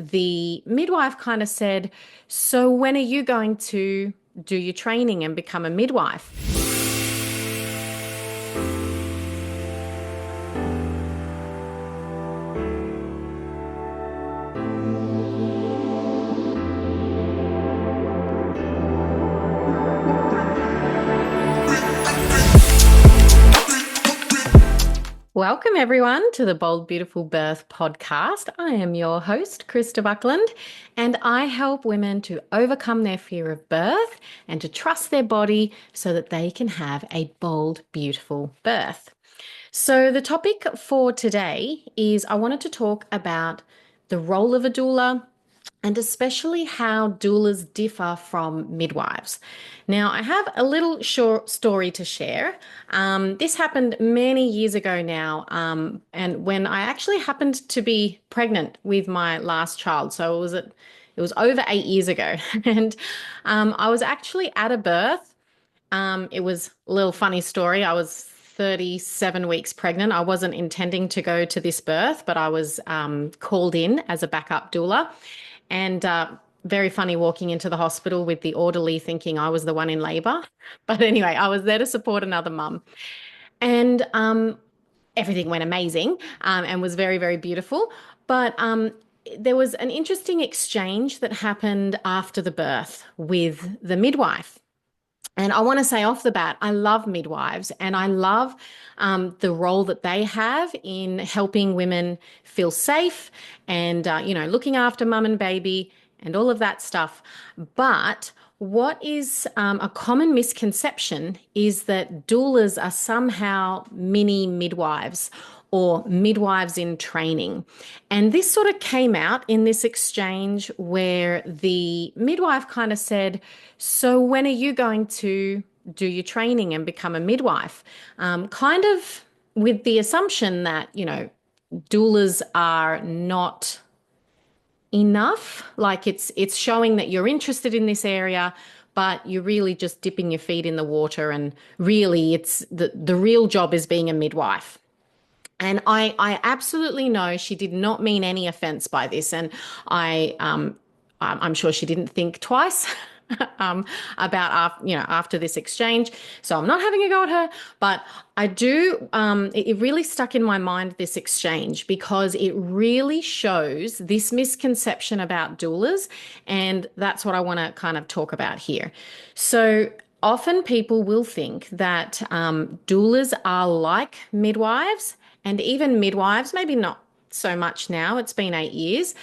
the midwife kind of said, "So when are you going to do your training and become a midwife?" Welcome, everyone, to the Bold, Beautiful Birth podcast. I am your host, Krista Buckland, and I help women to overcome their fear of birth and to trust their body so that they can have a bold, beautiful birth. So, the topic for today is I wanted to talk about the role of a doula and especially how doulas differ from midwives. Now, I have a little short story to share. This happened many years ago now, and when I actually happened to be pregnant with my last child. So it was over 8 years ago, and I was actually at a birth. It was a little funny story. I was 37 weeks pregnant. I wasn't intending to go to this birth, but I was called in as a backup doula. And very funny walking into the hospital with the orderly thinking I was the one in labor. But anyway, I was there to support another mum. And everything went amazing and was very, very beautiful. But there was an interesting exchange that happened after the birth with the midwife. And I want to say off the bat, I love midwives and I love the role that they have in helping women feel safe and, looking after mum and baby and all of that stuff. But what is a common misconception is that doulas are somehow mini midwives or midwives in training. And this sort of came out in this exchange where the midwife kind of said, "So when are you going to do your training and become a midwife?" Kind of with the assumption that, doulas are not enough. Like it's showing that you're interested in this area, but you're really just dipping your feet in the water. And really it's the real job is being a midwife. And I absolutely know she did not mean any offense by this. And I'm sure she didn't think twice about after this exchange. So I'm not having a go at her, but I do. It really stuck in my mind, this exchange, because it really shows this misconception about doulas, and that's what I want to kind of talk about here. So often people will think that doulas are like midwives, and even midwives, maybe not so much now. It's been 8 years.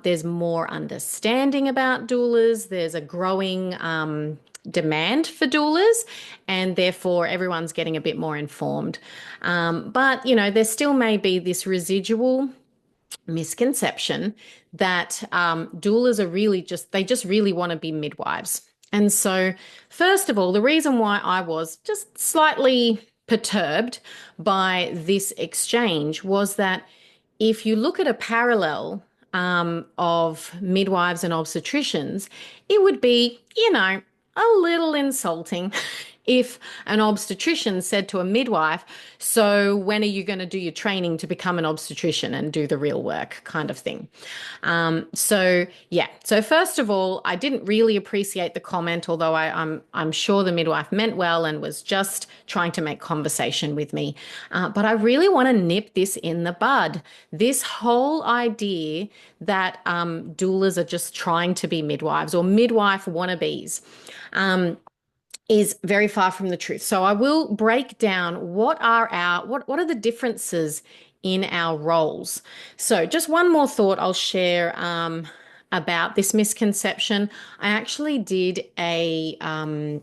There's more understanding about doulas. There's a growing demand for doulas, and therefore everyone's getting a bit more informed. But, there still may be this residual misconception that doulas are really they just really want to be midwives. And so, first of all, the reason why I was just slightly perturbed by this exchange was that if you look at a parallel of midwives and obstetricians, it would be, a little insulting if an obstetrician said to a midwife, "So when are you going to do your training to become an obstetrician and do the real work," kind of thing. So first of all, I didn't really appreciate the comment, although I'm sure the midwife meant well and was just trying to make conversation with me. But I really want to nip this in the bud. This whole idea that doulas are just trying to be midwives or midwife wannabes is very far from the truth. So I will break down what are the differences in our roles. So just one more thought I'll share about this misconception. I actually did a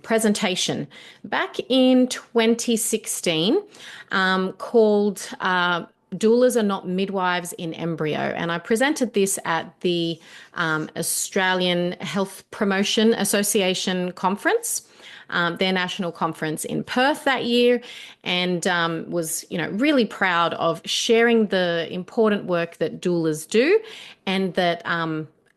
presentation back in 2016 called Doulas Are Not Midwives in Embryo. And I presented this at the Australian Health Promotion Association conference. Their national conference in Perth that year, and was, really proud of sharing the important work that doulas do, and that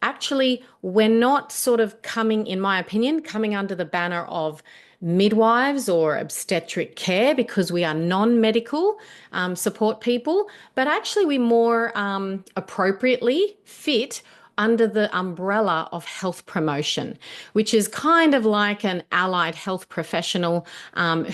actually we're not sort of in my opinion, coming under the banner of midwives or obstetric care, because we are non-medical support people, but actually we more appropriately fit under the umbrella of health promotion, which is kind of like an allied health professional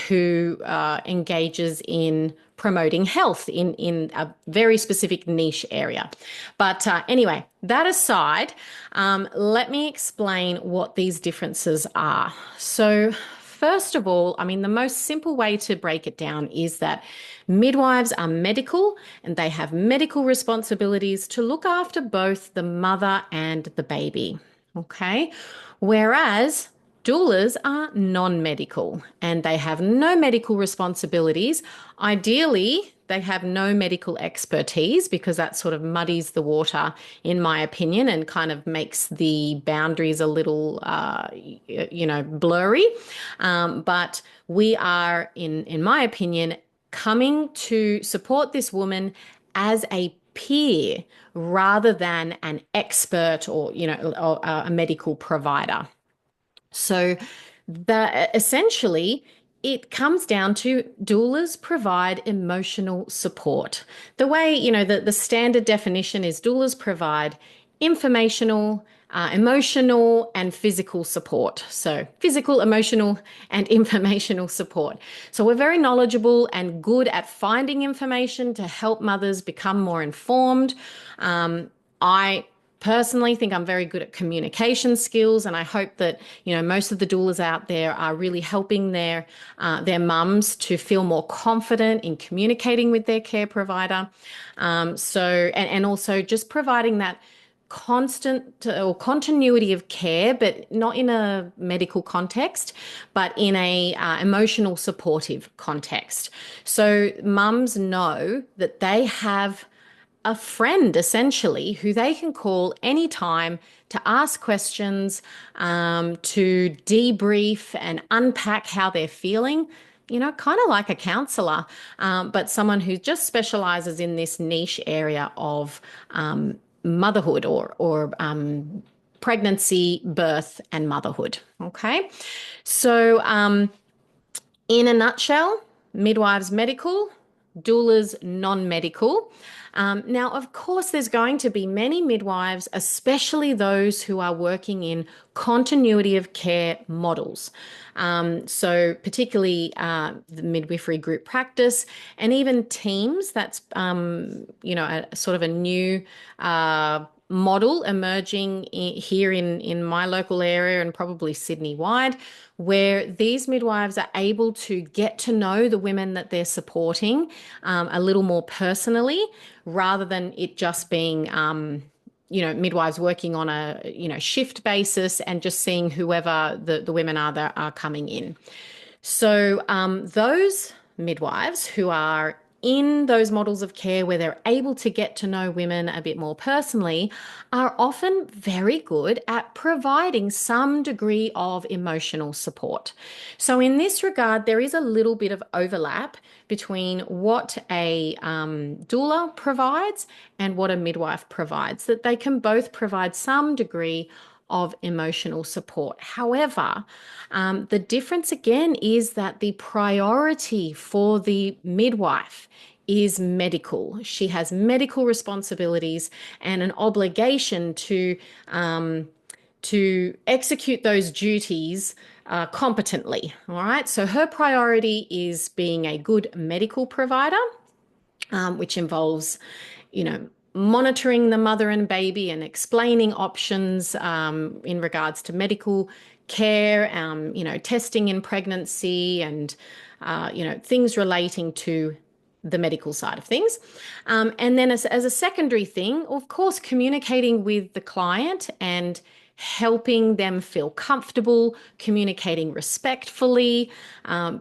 who engages in promoting health in a very specific niche area. But anyway, that aside, let me explain what these differences are. So, first of all, I mean, the most simple way to break it down is that midwives are medical and they have medical responsibilities to look after both the mother and the baby. Okay. Whereas doulas are non-medical and they have no medical responsibilities. Ideally, they have no medical expertise because that sort of muddies the water, in my opinion, and kind of makes the boundaries a little, blurry. But we are, in my opinion, coming to support this woman as a peer rather than an expert or, or a medical provider. So that essentially it comes down to doulas provide emotional support. The way, the standard definition is doulas provide informational, emotional, and physical support. So physical, emotional, and informational support. So we're very knowledgeable and good at finding information to help mothers become more informed. I personally think I'm very good at communication skills, and I hope that most of the doulas out there are really helping their mums to feel more confident in communicating with their care provider. And also just providing that constant or continuity of care, but not in a medical context, but in a emotional supportive context. So mums know that they have a friend essentially who they can call anytime to ask questions, to debrief and unpack how they're feeling, kind of like a counselor, but someone who just specializes in this niche area of motherhood or pregnancy, birth, and motherhood. Okay. So, in a nutshell, midwives medical, doulas non-medical. Now, of course, there's going to be many midwives, especially those who are working in continuity of care models. So particularly the midwifery group practice and even teams, that's, a sort of a new model emerging here in my local area and probably Sydney-wide, where these midwives are able to get to know the women that they're supporting a little more personally, rather than it just being midwives working on a shift basis and just seeing whoever the women are that are coming in. So those midwives who are in those models of care where they're able to get to know women a bit more personally are often very good at providing some degree of emotional support. So in this regard, there is a little bit of overlap between what a doula provides and what a midwife provides, that they can both provide some degree of emotional support. However, the difference again is that the priority for the midwife is medical. She has medical responsibilities and an obligation to execute those duties competently. All right. So her priority is being a good medical provider, which involves, monitoring the mother and baby and explaining options in regards to medical care, testing in pregnancy and, things relating to the medical side of things. And then as a secondary thing, of course, communicating with the client and helping them feel comfortable, communicating respectfully,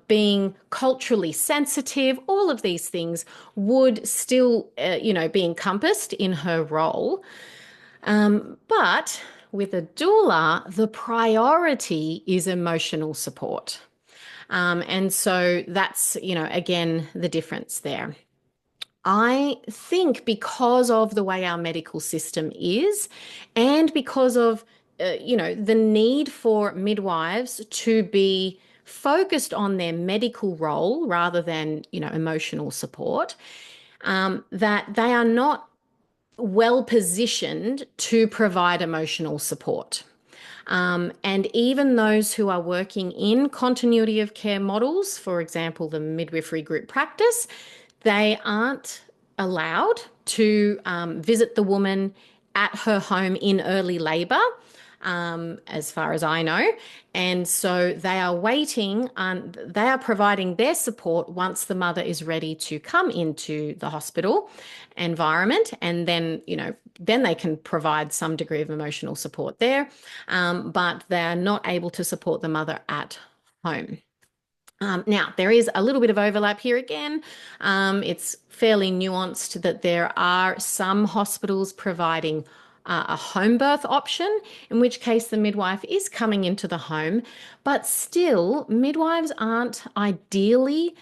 being culturally sensitive, all of these things would still, be encompassed in her role. But with a doula, the priority is emotional support. And so that's, again, the difference there. I think because of the way our medical system is, and because of, the need for midwives to be focused on their medical role rather than, emotional support, that they are not well positioned to provide emotional support. And even those who are working in continuity of care models, for example, the midwifery group practice, they aren't allowed to visit the woman at her home in early labor, as far as I know. And so they are waiting, they are providing their support once the mother is ready to come into the hospital environment. And then, then they can provide some degree of emotional support there. But they are not able to support the mother at home. Now, there is a little bit of overlap here again. It's fairly nuanced that there are some hospitals providing a home birth option, in which case the midwife is coming into the home, but still, midwives aren't ideally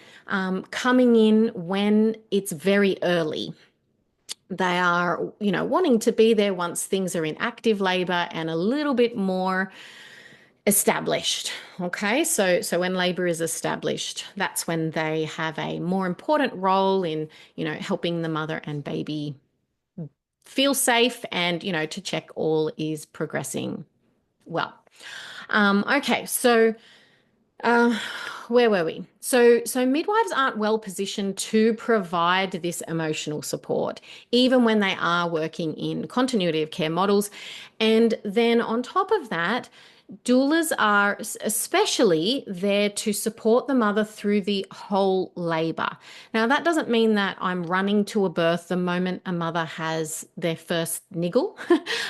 coming in when it's very early. They are, wanting to be there once things are in active labor and a little bit more established. Okay, so when labor is established, that's when they have a more important role in, helping the mother and baby feel safe and, to check all is progressing well. Okay, so uh, where were we? So midwives aren't well positioned to provide this emotional support, even when they are working in continuity of care models. And then on top of that, doulas are especially there to support the mother through the whole labor. Now, that doesn't mean that I'm running to a birth the moment a mother has their first niggle.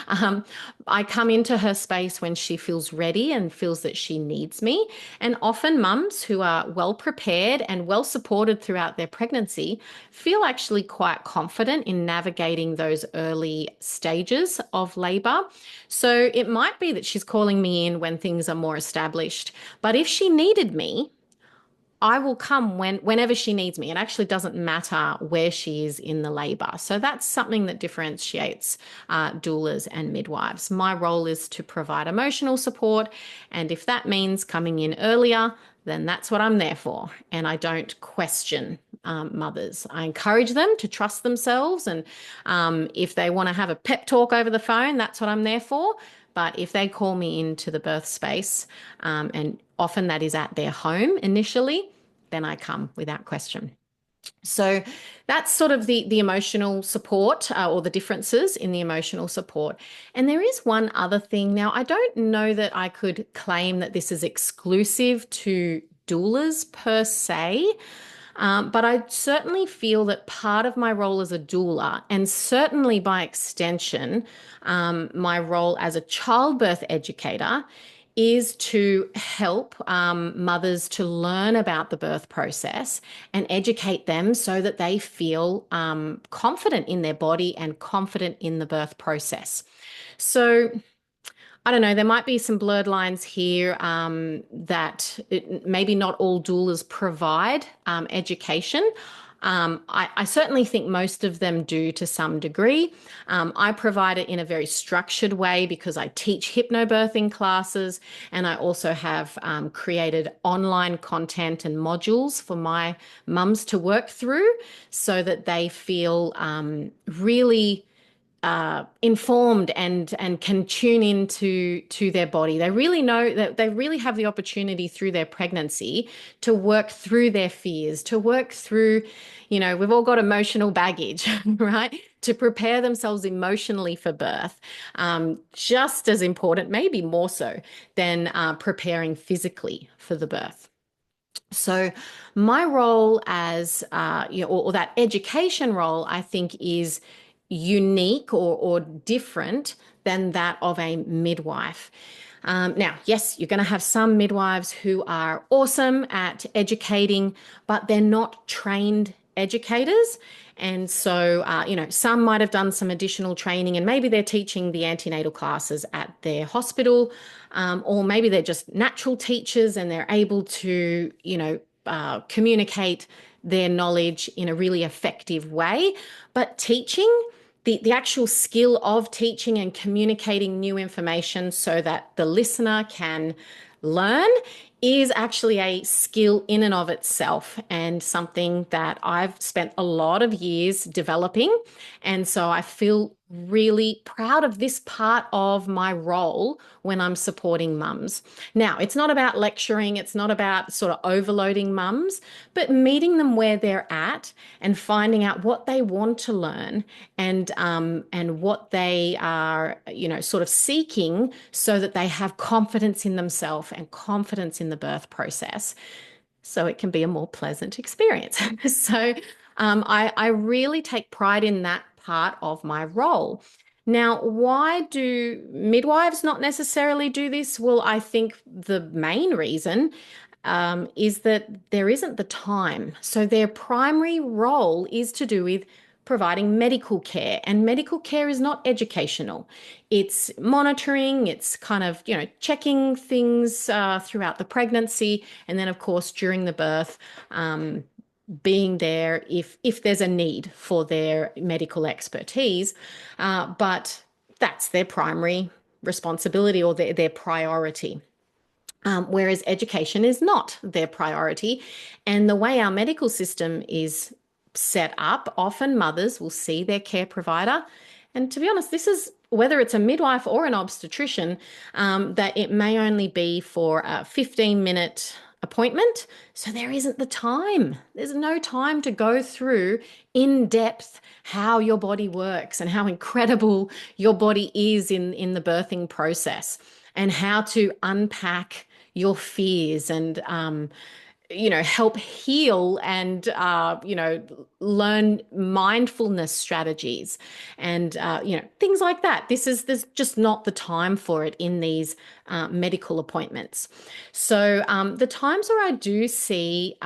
um, I come into her space when she feels ready and feels that she needs me. And often, mums who are well prepared and well supported throughout their pregnancy feel actually quite confident in navigating those early stages of labor. So it might be that she's calling me in when things are more established. But if she needed me, I will come whenever she needs me. It actually doesn't matter where she is in the labor. So that's something that differentiates doulas and midwives. My role is to provide emotional support. And if that means coming in earlier, then that's what I'm there for. And I don't question mothers. I encourage them to trust themselves. And if they want to have a pep talk over the phone, that's what I'm there for. But if they call me into the birth space, and often that is at their home initially, then I come without question. So that's sort of the emotional support, or the differences in the emotional support. And there is one other thing. Now, I don't know that I could claim that this is exclusive to doulas per se. But I certainly feel that part of my role as a doula, and certainly by extension, my role as a childbirth educator, is to help mothers to learn about the birth process and educate them so that they feel confident in their body and confident in the birth process. So, I don't know, there might be some blurred lines here, that maybe not all doulas provide education. I certainly think most of them do to some degree. I provide it in a very structured way because I teach hypnobirthing classes, and I also have created online content and modules for my mums to work through so that they feel really informed and can tune into their body. They really know that they really have the opportunity through their pregnancy to work through their fears, to work through, we've all got emotional baggage, right? To prepare themselves emotionally for birth, just as important, maybe more so than preparing physically for the birth. So my role as, or that education role, I think is unique or different than that of a midwife. Now, yes, you're going to have some midwives who are awesome at educating, but they're not trained educators. And so, some might have done some additional training and maybe they're teaching the antenatal classes at their hospital, or maybe they're just natural teachers and they're able to, communicate their knowledge in a really effective way. But teaching, the actual skill of teaching and communicating new information so that the listener can learn is actually a skill in and of itself, and something that I've spent a lot of years developing. And so I feel really proud of this part of my role when I'm supporting mums. Now, it's not about lecturing, it's not about sort of overloading mums, but meeting them where they're at and finding out what they want to learn, and what they are, sort of seeking, so that they have confidence in themselves and confidence in the birth process, so it can be a more pleasant experience. So I really take pride in that part of my role. Now, why do midwives not necessarily do this? Well, I think the main reason is that there isn't the time. So their primary role is to do with providing medical care, and medical care is not educational. It's monitoring, it's kind of, checking things throughout the pregnancy, and then of course during the birth, being there if there's a need for their medical expertise. But that's their primary responsibility, or their priority. Whereas education is not their priority. And the way our medical system is set up, often mothers will see their care provider. And to be honest, this is whether it's a midwife or an obstetrician, that it may only be for a 15-minute appointment. So there isn't the time. There's no time to go through in depth how your body works and how incredible your body is in the birthing process, and how to unpack your fears, and help heal, and learn mindfulness strategies, and things like that. There's just not the time for it in these medical appointments. So the times where I do see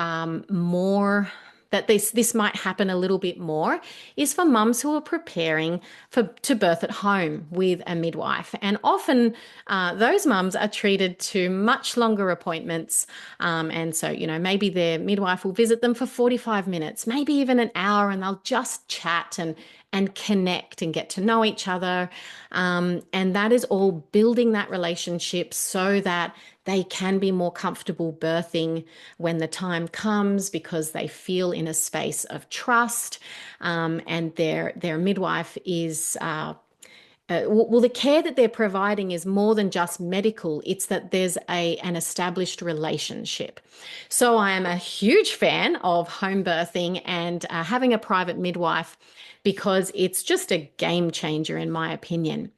more that this might happen a little bit more is for mums who are preparing to birth at home with a midwife. And often those mums are treated to much longer appointments. And so, maybe their midwife will visit them for 45 minutes, maybe even an hour, and they'll just chat and connect and get to know each other. And that is all building that relationship so that they can be more comfortable birthing when the time comes, because they feel in a space of trust, and their midwife is the care that they're providing is more than just medical. It's that there's an established relationship. So I am a huge fan of home birthing and having a private midwife, because it's just a game changer in my opinion.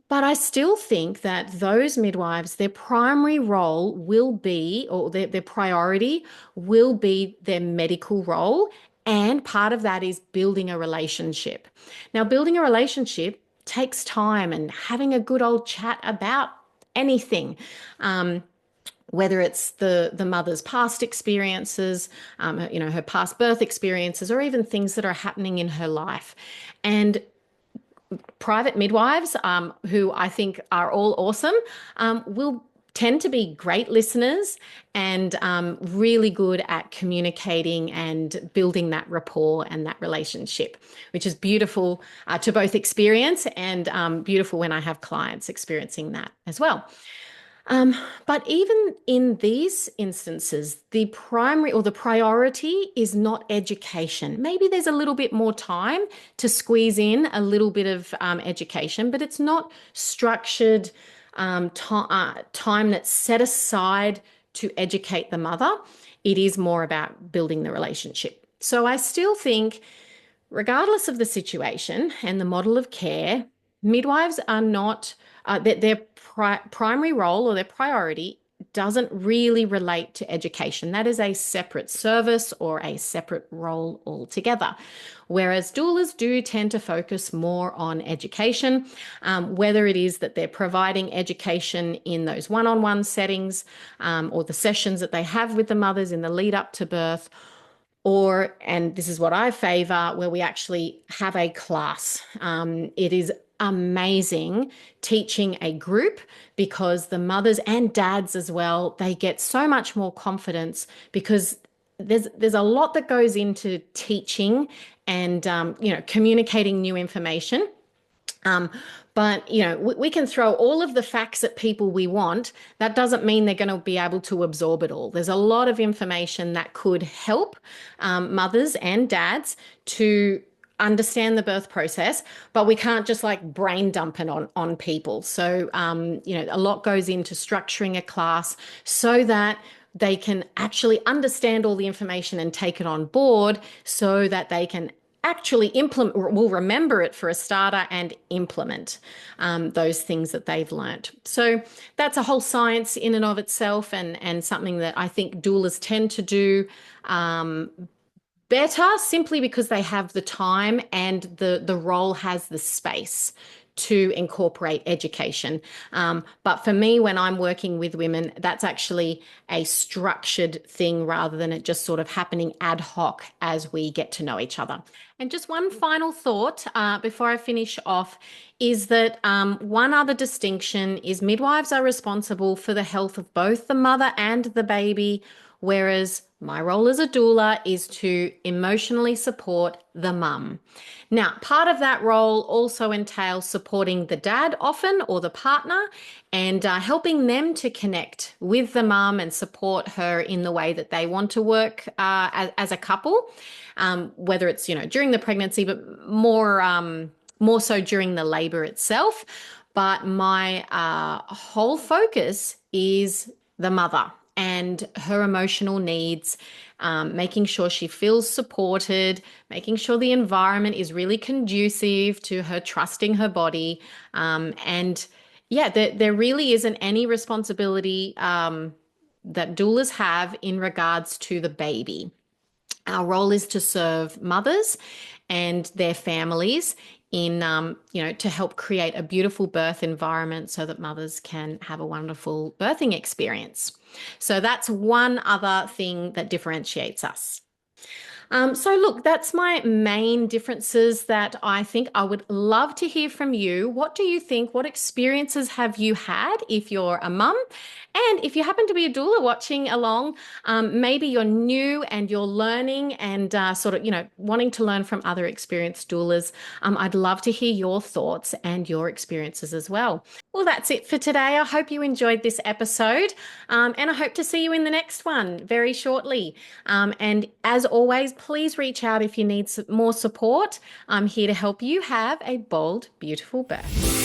But I still think that those midwives, their primary role will be, or their priority will be their medical role. And part of that is building a relationship. Now, building a relationship takes time, and having a good old chat about anything. Whether it's the mother's past experiences, her past birth experiences, or even things that are happening in her life. And private midwives, who I think are all awesome, will tend to be great listeners, and really good at communicating and building that rapport and that relationship, which is beautiful to both experience, and beautiful when I have clients experiencing that as well. But even in these instances, the primary or the priority is not education. Maybe there's a little bit more time to squeeze in a little bit of education, but it's not structured time that's set aside to educate the mother. It is more about building the relationship. So I still think, regardless of the situation and the model of care, midwives are not, their primary role or their priority doesn't really relate to education. That is a separate service or a separate role altogether. Whereas doulas do tend to focus more on education, whether it is that they're providing education in those one-on-one settings, or the sessions that they have with the mothers in the lead up to birth, or, and this is what I favor, where we actually have a class. It is amazing teaching a group, because the mothers and dads as well, they get so much more confidence, because there's a lot that goes into teaching and communicating new information. Um, but we can throw all of the facts at people we want. That doesn't mean they're going to be able to absorb it all. There's a lot of information that could help mothers and dads to understand the birth process, but we can't just like brain dump it on people. So a lot goes into structuring a class so that they can actually understand all the information and take it on board so that they can actually implement, will remember it for a starter and implement those things that they've learnt. So that's a whole science in and of itself, and something that I think doulas tend to do better simply because they have the time and the role has the space to incorporate education. But for me, when I'm working with women, that's actually a structured thing rather than it just sort of happening ad hoc as we get to know each other. And just one final thought before I finish off is that one other distinction is midwives are responsible for the health of both the mother and the baby, whereas my role as a doula is to emotionally support the mum. Now, part of that role also entails supporting the dad often or the partner and helping them to connect with the mum and support her in the way that they want to work as a couple, whether it's, during the pregnancy, but more so during the labor itself. But my whole focus is the mother and her emotional needs, making sure she feels supported, making sure the environment is really conducive to her trusting her body. And yeah, there really isn't any responsibility that doulas have in regards to the baby. Our role is to serve mothers and their families in, to help create a beautiful birth environment so that mothers can have a wonderful birthing experience. So that's one other thing that differentiates us. So look, that's my main differences that I think. I would love to hear from you. What do you think? What experiences have you had if you're a mum? And if you happen to be a doula watching along, maybe you're new and you're learning and sort of, wanting to learn from other experienced doulas. I'd love to hear your thoughts and your experiences as well. Well, that's it for today. I hope you enjoyed this episode, and I hope to see you in the next one very shortly. And as always, please reach out if you need more support. I'm here to help you have a bold, beautiful birth.